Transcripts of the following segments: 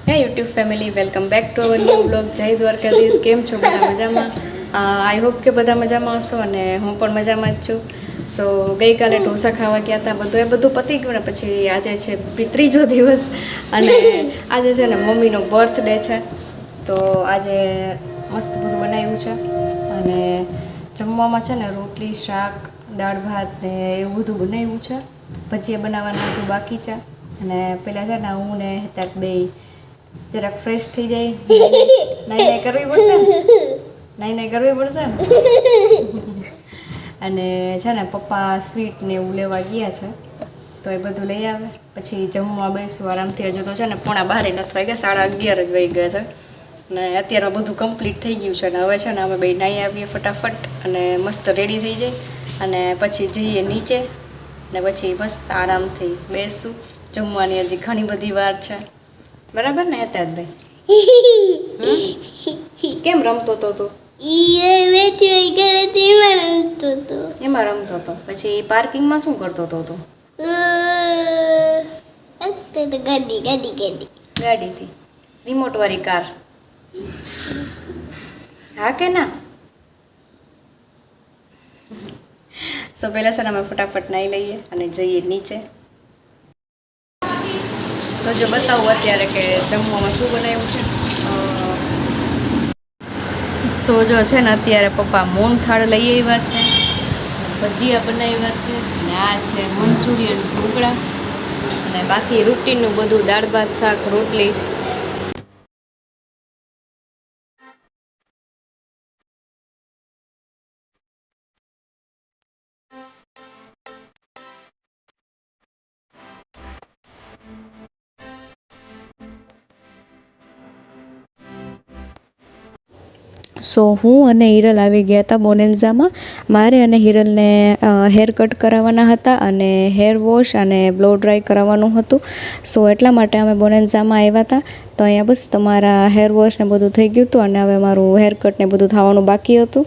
હે YouTube family, welcome back to our new blog. જય દ્વારકાધીશ. કેમ છો બધા? મજામાં? આઈ હોપ કે બધા મજામાં હશો અને હું પણ મજામાં જ છું. સો ગઈકાલે ઢોસા ખાવા ગયા હતા, બધું પતી ગયું ને પછી આજે છે ત્રીજો દિવસ અને આજે છે ને મમ્મીનો બર્થડે છે. તો આજે મસ્ત બધું બનાવ્યું છે અને જમવામાં છે ને રોટલી, શાક, દાળ ભાત ને એવું બધું બનાવ્યું છે. ભજીયા બનાવવાના હજુ બાકી છે અને પેલા છે ને હું ને હેતાક બે જરાક ફ્રેશ થઈ જાય, નાઈ કરવી પડશે ને અને છે ને પપ્પા સ્વીટ ને એવું લેવા ગયા છે તો એ બધું લઈ આવે પછી જમવા બેસું આરામથી. હજુ તો છે ને 11:30 નથી વાગ્યા, 11:30 જ વાગી ગયા છે ને અત્યારમાં બધું કમ્પ્લીટ થઈ ગયું છે ને હવે છે ને અમે બે નાહી આવીએ ફટાફટ અને મસ્ત રેડી થઈ જાય અને પછી જઈએ નીચે ને પછી મસ્ત આરામથી બેસું. જમવાની હજી ઘણી બધી વાર છે, બરાબર ને હેતાજભાઈ? કેમ રમતો હતો તું? એમાં રમતો હતો. પછી પાર્કિંગમાં શું કરતો હતો તું? ગાડીથી રિમોટ વાળી કાર. હા કે ના? સો પહેલાં છે ને અમે ફટાફટ નાહી લઈએ અને જઈએ નીચે. તો જો બતાવું અત્યારે કે જમવામાં શું બનાવ્યું છે. તો જો છે ને અત્યારે પપ્પા મૂંગ થાળ લઈ આવ્યા છે, ભજીયા બનાવ્યા છે અને આ છે મંચુરિયન ઢોકળા અને બાકી રૂટીનનું બધું દાળ ભાત, શાક, રોટલી. સો હું અને હિરલ આવી ગયા હતા બોનેન્ઝામાં. મારે અને હિરલને હેર કટ કરાવવાના હતા અને હેર વોશ અને બ્લો ડ્રાય કરાવવાનું હતું. સો એટલા માટે અમે બોનેન્ઝામાં આવ્યા હતા. તો અહીંયા બસ તમારા હેર વોશ ને બધું થઈ ગયું હતું અને હવે મારું હેર કટ ને બધું થવાનું બાકી હતું.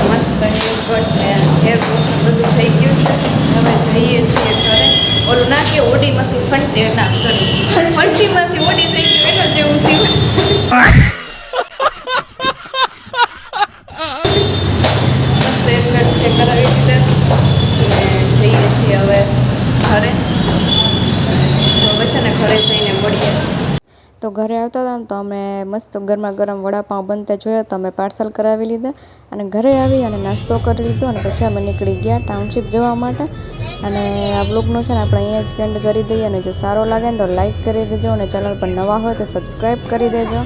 મસ્ત હેર કટ ને હેર વોશ બધું થઈ ગયું છે. હવે જઈએ છીએ ઘરે. ઓલું ના કે ઓડીમાંથી ફંટીમાંથી ઓડી થઈ ગયું એના જેવું થયું. મસ્ત હેર કટ કરાવી દીધા છે અને જઈએ છીએ હવે ઘરે. હવે છે ને ઘરે જઈને મળીએ. તો ઘરે આવતા હતા ને તો અમે મસ્ત ગરમા ગરમ વડાપાઉં બનતા જોયા તો અમે પાર્સલ કરાવી લીધા અને ઘરે આવી અને નાસ્તો કરી લીધો અને પછી અમે નીકળી ગયા ટાઉનશીપ જવા માટે. અને આ બ્લોગનો છે ને આપણે અહીંયા જ એન્ડ કરી દઈએ અને જો સારો લાગે ને તો લાઈક કરી દેજો અને ચેનલ પર નવા હોય તો સબસ્ક્રાઈબ કરી દેજો.